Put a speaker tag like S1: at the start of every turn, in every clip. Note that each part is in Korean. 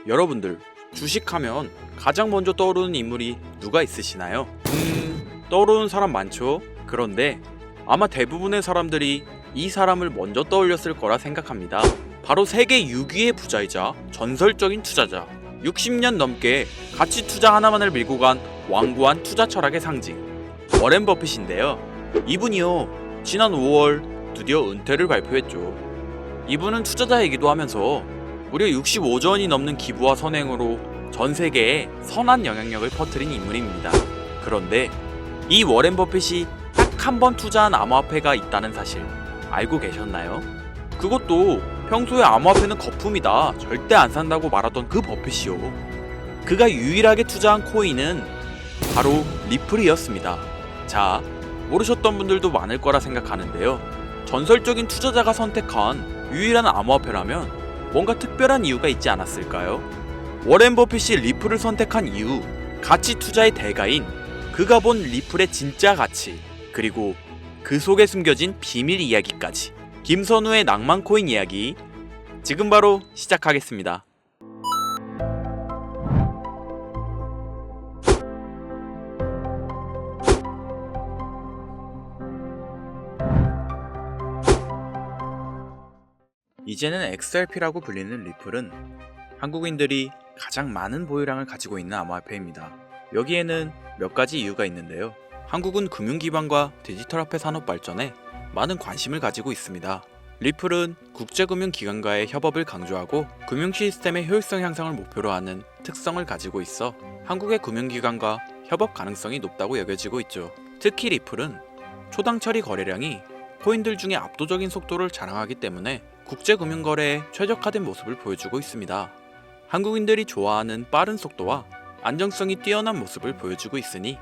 S1: 여러분들, 주식하면 가장 먼저 떠오르는 인물이 누가 있으시나요? 떠오르는 사람 많죠? 그런데 아마 대부분의 사람들이 이 사람을 먼저 떠올렸을 거라 생각합니다. 바로 세계 6위의 부자이자 전설적인 투자자, 60년 넘게 가치 투자 하나만을 밀고 간 완고한 투자 철학의 상징, 워렌 버핏인데요. 이분이요, 지난 5월 드디어 은퇴를 발표했죠. 이분은 투자자이기도 하면서 무려 65조 원이 넘는 기부와 선행으로 전 세계에 선한 영향력을 퍼뜨린 인물입니다. 그런데 이 워렌 버핏이 딱 한 번 투자한 암호화폐가 있다는 사실 알고 계셨나요? 그것도 평소에 암호화폐는 거품이다, 절대 안 산다고 말하던 그 버핏이요. 그가 유일하게 투자한 코인은 바로 리플이었습니다. 자, 모르셨던 분들도 많을 거라 생각하는데요. 전설적인 투자자가 선택한 유일한 암호화폐라면 뭔가 특별한 이유가 있지 않았을까요? 워렌 버핏이 리플을 선택한 이유, 가치 투자의 대가인 그가 본 리플의 진짜 가치, 그리고 그 속에 숨겨진 비밀 이야기까지. 김선우의 낭만 코인 이야기, 지금 바로 시작하겠습니다. 이제는 XRP라고 불리는 리플은 한국인들이 가장 많은 보유량을 가지고 있는 암호화폐입니다. 여기에는 몇 가지 이유가 있는데요. 한국은 금융기반과 디지털화폐 산업 발전에 많은 관심을 가지고 있습니다. 리플은 국제금융기관과의 협업을 강조하고 금융 시스템의 효율성 향상을 목표로 하는 특성을 가지고 있어 한국의 금융기관과 협업 가능성이 높다고 여겨지고 있죠. 특히 리플은 초당 처리 거래량이 코인들 중에 압도적인 속도를 자랑하기 때문에 국제금융거래에 최적화된 모습을 보여주고 있습니다. 한국인들이 좋아하는 빠른 속도와 안정성이 뛰어난 모습을 보여주고 있으니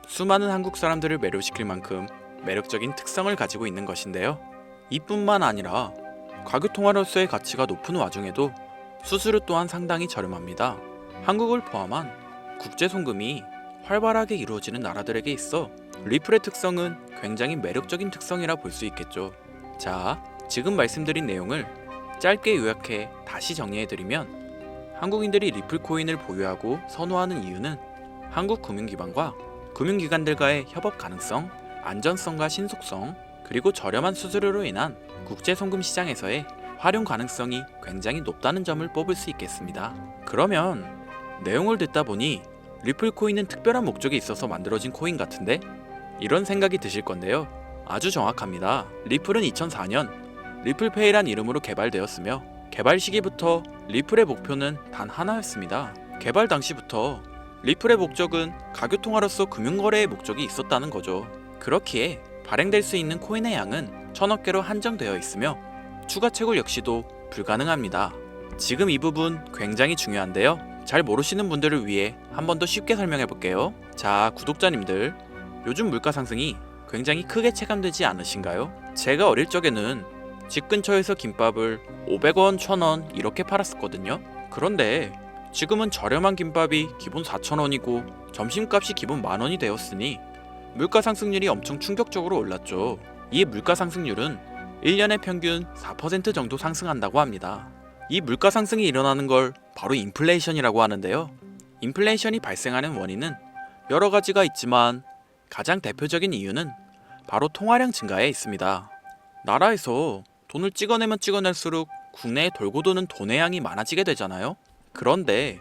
S1: 수많은 한국 사람들을 매료시킬 만큼 매력적인 특성을 가지고 있는 것인데요. 이뿐만 아니라 가교통화로서의 가치가 높은 와중에도 수수료 또한 상당히 저렴합니다. 한국을 포함한 국제 송금이 활발하게 이루어지는 나라들에게 있어 리플의 특성은 굉장히 매력적인 특성이라 볼 수 있겠죠. 자, 지금 말씀드린 내용을 짧게 요약해 다시 정리해드리면, 한국인들이 리플 코인을 보유하고 선호하는 이유는 한국 금융기관과 금융기관들과의 협업 가능성, 안전성과 신속성, 그리고 저렴한 수수료로 인한 국제 송금 시장에서의 활용 가능성이 굉장히 높다는 점을 뽑을 수 있겠습니다. 그러면 내용을 듣다 보니 리플 코인은 특별한 목적이 있어서 만들어진 코인 같은데? 이런 생각이 드실 건데요. 아주 정확합니다. 리플은 2004년 리플페이란 이름으로 개발되었으며 개발 시기부터 리플의 목표는 단 하나였습니다. 개발 당시부터 리플의 목적은 가교통화로서 금융거래의 목적이 있었다는 거죠. 그렇기에 발행될 수 있는 코인의 양은 1000억 개로 한정되어 있으며 추가 채굴 역시도 불가능합니다. 지금 이 부분 굉장히 중요한데요. 잘 모르시는 분들을 위해 한 번 더 쉽게 설명해 볼게요. 자, 구독자님들, 요즘 물가 상승이 굉장히 크게 체감되지 않으신가요? 제가 어릴 적에는 집 근처에서 김밥을 500원, 1000원 이렇게 팔았었거든요. 그런데 지금은 저렴한 김밥이 기본 4000원이고 점심값이 기본 만원이 되었으니 물가 상승률이 엄청 충격적으로 올랐죠. 이 물가 상승률은 1년에 평균 4% 정도 상승한다고 합니다. 이 물가 상승이 일어나는 걸 바로 인플레이션이라고 하는데요. 인플레이션이 발생하는 원인은 여러 가지가 있지만 가장 대표적인 이유는 바로 통화량 증가에 있습니다. 나라에서 돈을 찍어내면 찍어낼수록 국내에 돌고 도는 돈의 양이 많아지게 되잖아요. 그런데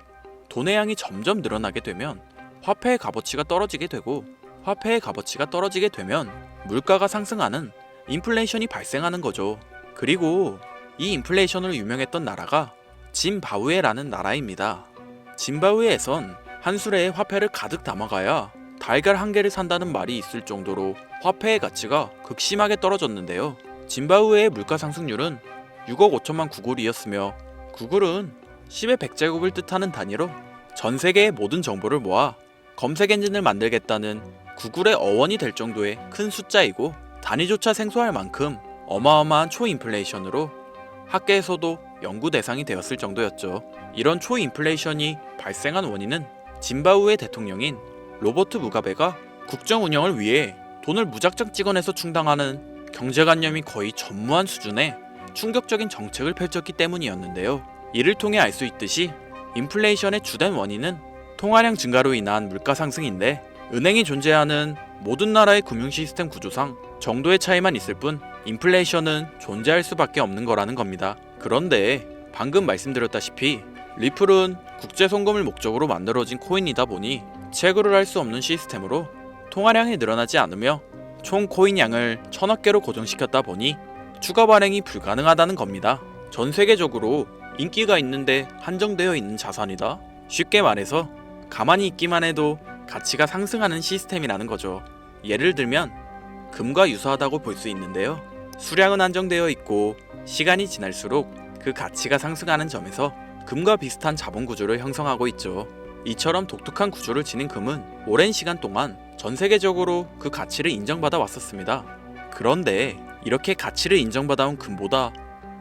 S1: 돈의 양이 점점 늘어나게 되면 화폐의 값어치가 떨어지게 되고, 화폐의 값어치가 떨어지게 되면 물가가 상승하는 인플레이션이 발생하는 거죠. 그리고 이 인플레이션으로 유명했던 나라가 짐바브웨라는 나라입니다. 짐바브웨에선 한 수레에 화폐를 가득 담아가야 달걀 한 개를 산다는 말이 있을 정도로 화폐의 가치가 극심하게 떨어졌는데요. 짐바브웨의 물가 상승률은 6억 5천만 구글이었으며, 구글은 10의 100제곱을 뜻하는 단위로 전 세계의 모든 정보를 모아 검색 엔진을 만들겠다는 구글의 어원이 될 정도의 큰 숫자이고, 단위조차 생소할 만큼 어마어마한 초인플레이션으로 학계에서도 연구 대상이 되었을 정도였죠. 이런 초인플레이션이 발생한 원인은 짐바브웨 대통령인 로버트 무가베가 국정 운영을 위해 돈을 무작정 찍어내서 충당하는 경제관념이 거의 전무한 수준의 충격적인 정책을 펼쳤기 때문이었는데요. 이를 통해 알 수 있듯이 인플레이션의 주된 원인은 통화량 증가로 인한 물가 상승인데, 은행이 존재하는 모든 나라의 금융 시스템 구조상 정도의 차이만 있을 뿐 인플레이션은 존재할 수밖에 없는 거라는 겁니다. 그런데 방금 말씀드렸다시피 리플은 국제 송금을 목적으로 만들어진 코인이다 보니 채굴을 할 수 없는 시스템으로 통화량이 늘어나지 않으며 총 코인 양을 1000억 개로 고정시켰다 보니 추가 발행이 불가능하다는 겁니다. 전 세계적으로 인기가 있는데 한정되어 있는 자산이다. 쉽게 말해서 가만히 있기만 해도 가치가 상승하는 시스템이라는 거죠. 예를 들면 금과 유사하다고 볼 수 있는데요. 수량은 한정되어 있고 시간이 지날수록 그 가치가 상승하는 점에서 금과 비슷한 자본 구조를 형성하고 있죠. 이처럼 독특한 구조를 지닌 금은 오랜 시간 동안 전 세계적으로 그 가치를 인정받아 왔었습니다. 그런데 이렇게 가치를 인정받아 온 금보다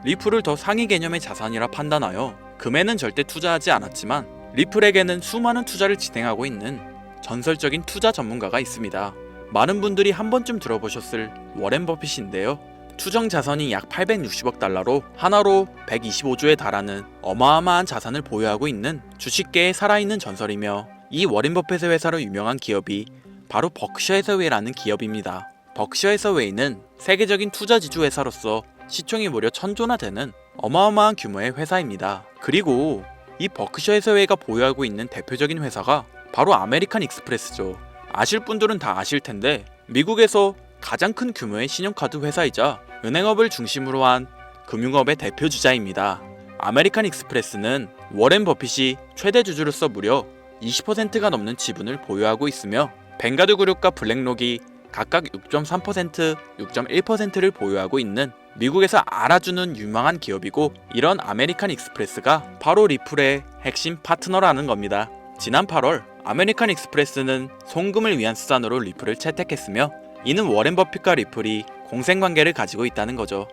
S1: 리플을 더 상위 개념의 자산이라 판단하여 금에는 절대 투자하지 않았지만 리플에게는 수많은 투자를 진행하고 있는 전설적인 투자 전문가가 있습니다. 많은 분들이 한 번쯤 들어보셨을 워렌 버핏인데요. 추정 자산이 약 860억 달러로 하나로 125조에 달하는 어마어마한 자산을 보유하고 있는 주식계에 살아있는 전설이며, 이 워렌 버핏의 회사로 유명한 기업이 바로 버크셔 해서웨이라는 기업입니다. 버크셔 해서웨이는 세계적인 투자 지주 회사로서 시총이 무려 1000조나 되는 어마어마한 규모의 회사입니다. 그리고 이 버크셔 해서웨이가 보유하고 있는 대표적인 회사가 바로 아메리칸 익스프레스죠. 아실 분들은 다 아실 텐데 미국에서 가장 큰 규모의 신용카드 회사이자 은행업을 중심으로 한 금융업의 대표주자입니다. 아메리칸 익스프레스는 워렌 버핏이 최대 주주로서 무려 20%가 넘는 지분을 보유하고 있으며 뱅가드 그룹과 블랙록이 각각 6.3%, 6.1%를 보유하고 있는 미국에서 알아주는 유망한 기업이고, 이런 아메리칸 익스프레스가 바로 리플의 핵심 파트너라는 겁니다. 지난 8월 아메리칸 익스프레스는 송금을 위한 수단으로 리플을 채택했으며, 이는 워렌 버핏과 리플이 공생관계를 가지고 있다는 거죠.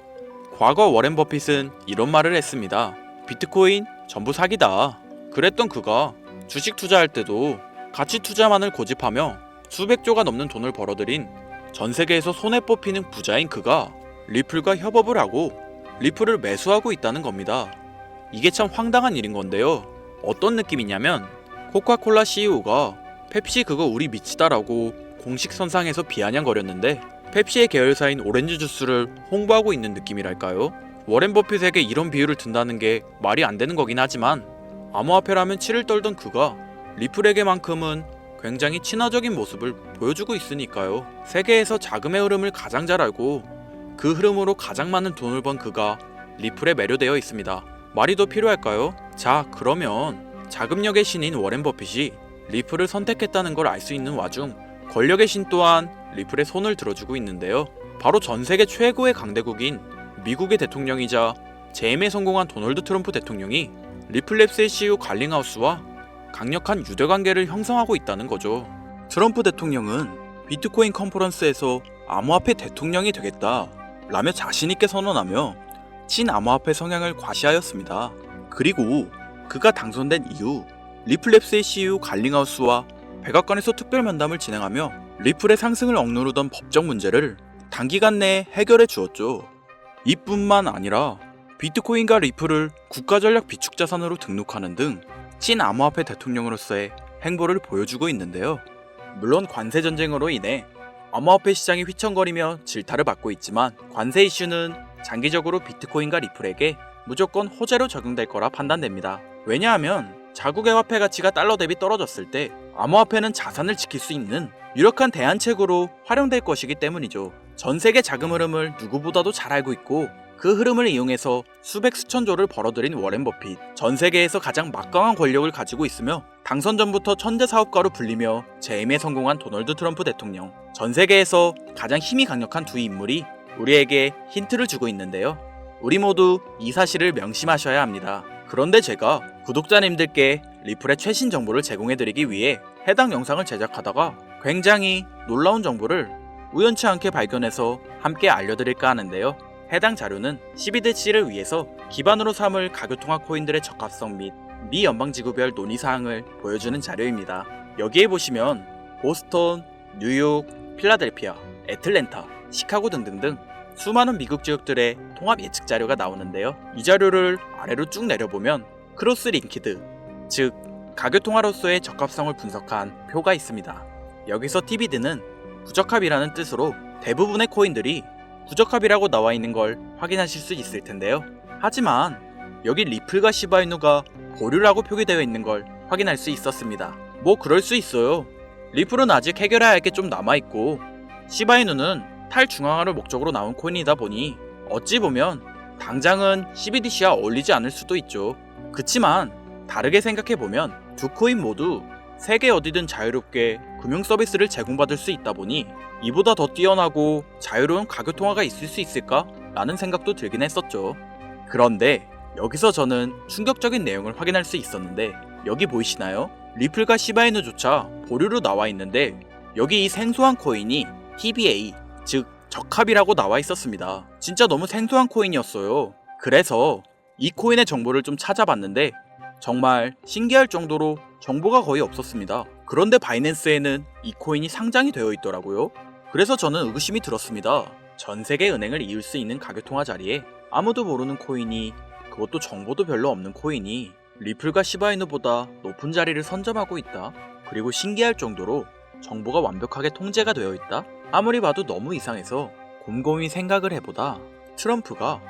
S1: 과거 워렌 버핏은 이런 말을 했습니다. 비트코인 전부 사기다. 그랬던 그가 주식 투자할 때도 가치 투자만을 고집하며 수백조가 넘는 돈을 벌어들인 전 세계에서 손에 뽑히는 부자인 그가 리플과 협업을 하고 리플을 매수하고 있다는 겁니다. 이게 참 황당한 일인 건데요. 어떤 느낌이냐면 코카콜라 CEO가 펩시 그거 우리 미치다라고 공식 선상에서 비아냥거렸는데 펩시의 계열사인 오렌지 주스를 홍보하고 있는 느낌이랄까요? 워렌 버핏에게 이런 비유를 든다는 게 말이 안 되는 거긴 하지만, 암호화폐라면 치를 떨던 그가 리플에게만큼은 굉장히 친화적인 모습을 보여주고 있으니까요. 세계에서 자금의 흐름을 가장 잘 알고 그 흐름으로 가장 많은 돈을 번 그가 리플에 매료되어 있습니다. 말이 더 필요할까요? 자, 그러면 자금력의 신인 워렌 버핏이 리플을 선택했다는 걸 알 수 있는 와중 권력의 신 또한 리플에 손을 들어주고 있는데요. 바로 전 세계 최고의 강대국인 미국의 대통령이자 재임에 성공한 도널드 트럼프 대통령이 리플랩스의 CEO 갈링하우스와 강력한 유대관계를 형성하고 있다는 거죠. 트럼프 대통령은 비트코인 컨퍼런스에서 암호화폐 대통령이 되겠다 라며 자신있게 선언하며 친암호화폐 성향을 과시하였습니다. 그리고 그가 당선된 이후 리플랩스의 CEO 갈링하우스와 백악관에서 특별 면담을 진행하며 리플의 상승을 억누르던 법적 문제를 단기간 내에 해결해 주었죠. 이뿐만 아니라 비트코인과 리플을 국가전략 비축자산으로 등록하는 등 친암호화폐 대통령으로서의 행보를 보여주고 있는데요. 물론 관세 전쟁으로 인해 암호화폐 시장이 휘청거리며 질타를 받고 있지만 관세 이슈는 장기적으로 비트코인과 리플에게 무조건 호재로 적용될 거라 판단됩니다. 왜냐하면 자국의 화폐 가치가 달러 대비 떨어졌을 때 암호화폐는 자산을 지킬 수 있는 유력한 대안책으으로 활용될 것이기 때문이죠. 전 세계 자금 흐름을 누구보다도 잘 알고 있고 그 흐름을 이용해서 수백 수천조를 벌어들인 워렌 버핏, 전 세계에서 가장 막강한 권력을 가지고 있으며 당선 전부터 천재 사업가로 불리며 재임에 성공한 도널드 트럼프 대통령, 전 세계에서 가장 힘이 강력한 두 인물이 우리에게 힌트를 주고 있는데요. 우리 모두 이 사실을 명심하셔야 합니다. 그런데 제가 구독자님들께 리플의 최신 정보를 제공해드리기 위해 해당 영상을 제작하다가 굉장히 놀라운 정보를 우연치 않게 발견해서 함께 알려드릴까 하는데요. 해당 자료는 CBDC를 위해서 기반으로 삼을 가교통화 코인들의 적합성 및 미 연방지구별 논의사항을 보여주는 자료입니다. 여기에 보시면 보스턴, 뉴욕, 필라델피아, 애틀랜타, 시카고 등등등 수많은 미국 지역들의 통합 예측 자료가 나오는데요. 이 자료를 아래로 쭉 내려보면 크로스 링키드, 즉 가교통화로서의 적합성을 분석한 표가 있습니다. 여기서 TBD는 부적합이라는 뜻으로 대부분의 코인들이 부적합이라고 나와 있는 걸 확인하실 수 있을 텐데요. 하지만 여기 리플과 시바이누가 보류라고 표기되어 있는 걸 확인할 수 있었습니다. 뭐 그럴 수 있어요. 리플은 아직 해결해야 할 게 좀 남아있고 시바이누는 탈중앙화를 목적으로 나온 코인이다 보니 어찌 보면 당장은 CBDC와 어울리지 않을 수도 있죠. 그치만 다르게 생각해보면 두 코인 모두 세계 어디든 자유롭게 금융 서비스를 제공받을 수 있다 보니 이보다 더 뛰어나고 자유로운 가교통화가 있을 수 있을까? 라는 생각도 들긴 했었죠. 그런데 여기서 저는 충격적인 내용을 확인할 수 있었는데 여기 보이시나요? 리플과 시바이누조차 보류로 나와 있는데 여기 이 생소한 코인이 TBA, 즉 적합이라고 나와 있었습니다. 진짜 너무 생소한 코인이었어요. 그래서 이 코인의 정보를 좀 찾아봤는데 정말 신기할 정도로 정보가 거의 없었습니다. 그런데 바이낸스에는 이 코인이 상장이 되어 있더라고요. 그래서 저는 의구심이 들었습니다. 전 세계 은행을 이을 수 있는 가교통화 자리에 아무도 모르는 코인이, 그것도 정보도 별로 없는 코인이 리플과 시바이누보다 높은 자리를 선점하고 있다. 그리고 신기할 정도로 정보가 완벽하게 통제가 되어 있다. 아무리 봐도 너무 이상해서 곰곰이 생각을 해보다 트럼프가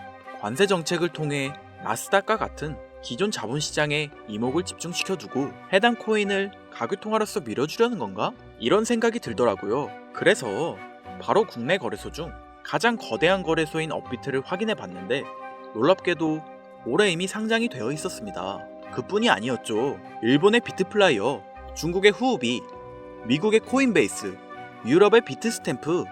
S1: 관세 정책을 통해 나스닥과 같은 기존 자본시장에 이목을 집중시켜두고 해당 코인을 가교통화로서 밀어주려는 건가? 이런 생각이 들더라고요. 그래서 바로 국내 거래소 중 가장 거대한 거래소인 업비트를 확인해 봤는데 놀랍게도 올해 이미 상장이 되어 있었습니다. 그뿐이 아니었죠. 일본의 비트플라이어, 중국의 후오비, 미국의 코인베이스, 유럽의 비트스탬프,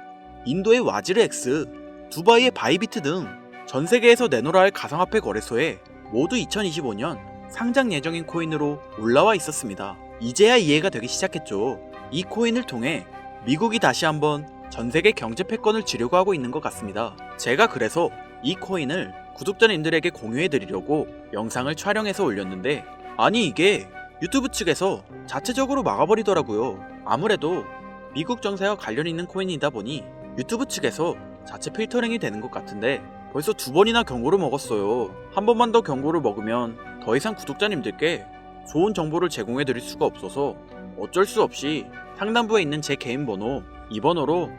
S1: 인도의 와즈르엑스, 두바이의 바이비트 등 전 세계에서 내놓으라 할 가상화폐 거래소에 모두 2025년 상장 예정인 코인으로 올라와 있었습니다. 이제야 이해가 되기 시작했죠. 이 코인을 통해 미국이 다시 한번 전 세계 경제 패권을 쥐려고 하고 있는 것 같습니다. 제가 그래서 이 코인을 구독자님들에게 공유해드리려고 영상을 촬영해서 올렸는데 아니 이게 유튜브 측에서 자체적으로 막아버리더라고요. 아무래도 미국 정세와 관련 있는 코인이다 보니 유튜브 측에서 자체 필터링이 되는 것 같은데 벌써 2번이나 경고를 먹었어요. 한 번만 더 경고를 먹으면 더 이상 구독자님들께 좋은 정보를 제공해드릴 수가 없어서 어쩔 수 없이 상단부에 있는 제 개인 번호 이 번호로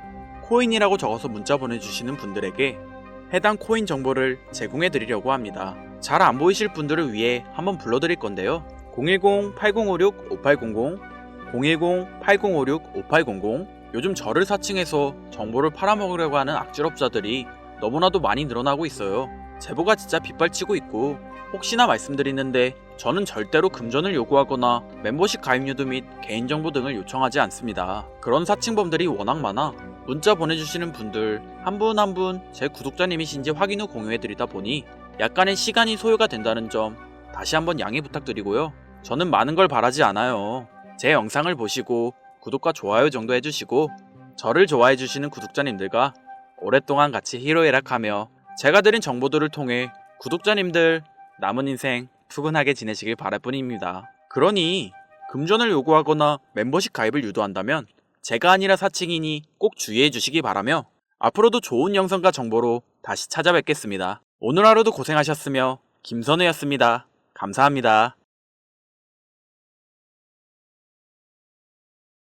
S1: 코인이라고 적어서 문자 보내주시는 분들에게 해당 코인 정보를 제공해드리려고 합니다. 잘 안 보이실 분들을 위해 한번 불러드릴 건데요. 010-8056-5800, 010-8056-5800. 요즘 저를 사칭해서 정보를 팔아먹으려고 하는 악질업자들이 너무나도 많이 늘어나고 있어요. 제보가 진짜 빗발치고 있고 혹시나 말씀드리는데 저는 절대로 금전을 요구하거나 멤버십 가입 유도 및 개인정보 등을 요청하지 않습니다. 그런 사칭범들이 워낙 많아 문자 보내주시는 분들 한 분 한 분 제 구독자님이신지 확인 후 공유해드리다 보니 약간의 시간이 소요가 된다는 점 다시 한번 양해 부탁드리고요. 저는 많은 걸 바라지 않아요. 제 영상을 보시고 구독과 좋아요 정도 해주시고 저를 좋아해주시는 구독자님들과 오랫동안 같이 히로에락하며 제가 드린 정보들을 통해 구독자님들 남은 인생 푸근하게 지내시길 바랄 뿐입니다. 그러니 금전을 요구하거나 멤버십 가입을 유도한다면 제가 아니라 사칭이니 꼭 주의해 주시기 바라며 앞으로도 좋은 영상과 정보로 다시 찾아뵙겠습니다. 오늘 하루도 고생하셨으며 김선우였습니다. 감사합니다.